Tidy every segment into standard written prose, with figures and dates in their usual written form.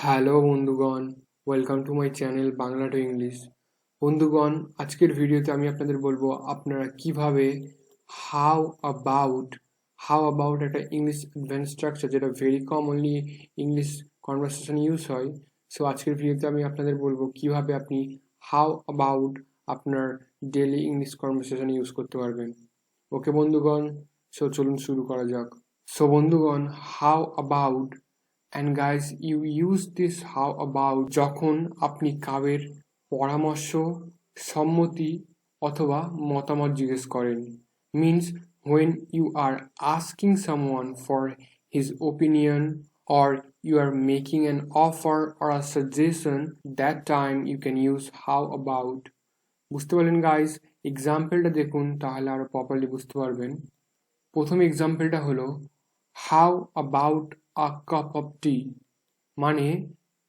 Hello বন্ধুগণ, welcome to my channel Bangla to English. বন্ধুগণ, আজকের ভিডিওতে আমি আপনাদের বলবো আপনারা কিভাবে হাউ অ্যাবাউট একটা ইংলিশ অ্যাডভান্স স্ট্রাকচার, যেটা very commonly English conversation use হয়। সো আজকের ভিডিওতে আমি আপনাদের বলবো কিভাবে আপনি হাউ অ্যাবাউট আপনার ডেইলি ইংলিশ কনভারসেশন ইউজ করতে পারবেন। ওকে বন্ধুগণ, সো চলুন শুরু করা যাক। সো বন্ধুগণ, how about and guys, you use this how about যখন আপনি কারোর পরামর্শ, সম্মতি অথবা মতামত জিজ্ঞেস করেন। means when you are asking someone for his opinion or you are making an offer or a suggestion, that time you can use how about. বুঝতে পারলেন গাইস? এক্সাম্পলটা দেখুন, তাহলে আরো প্রপারলি বুঝতে পারবেন। প্রথম এক্সাম্পলটা হলো how about a cup of tea, মানে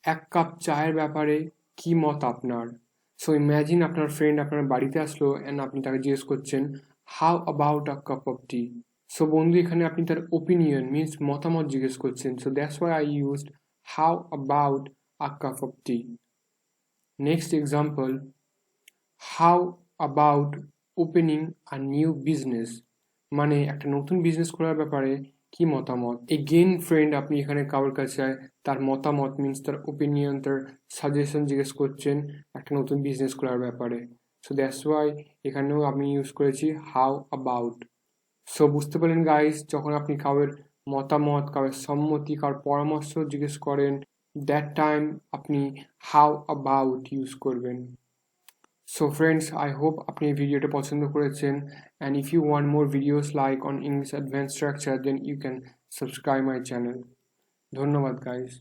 এক কাপ চায়ের ব্যাপারে কি মত আপনার। সো ইম্যাজিন আপনার ফ্রেন্ড আপনার বাড়িতে আসলো অ্যান্ড আপনি তাকে জিজ্ঞেস করছেন how about a cup of T. So বন্ধু, এখানে আপনি তার ওপিনিয়ন মিনস মতামত জিজ্ঞেস করছেন। So that's why I used how about a cup of T. Next example, how about opening a new business, মানে একটা নতুন বিজনেস করার ব্যাপারে কি মতামত। এগেইন ফ্রেন্ড, আপনি এখানে কারোর কাছে তার মতামত মিনস তার ওপিনিয়ন, তার সাজেশন জিজ্ঞেস করছেন একটা নতুন বিজনেস করার ব্যাপারে। সো দ্যাটস ওয়াই এখানেও আমি ইউজ করেছি হাউ অ্যাবাউট। সো বুঝতে পারলেন গাইস, যখন আপনি কারোর মতামত, কারোর সম্মতি, কারোর পরামর্শ জিজ্ঞেস করেন, দ্যাট টাইম আপনি হাউ অ্যাবাউট ইউজ করবেন। So friends, I hope আপনি এই ভিডিওটা পছন্দ করেছেন, and if you want more videos like on English advanced structure, then you can subscribe my channel. ধন্যবাদ guys.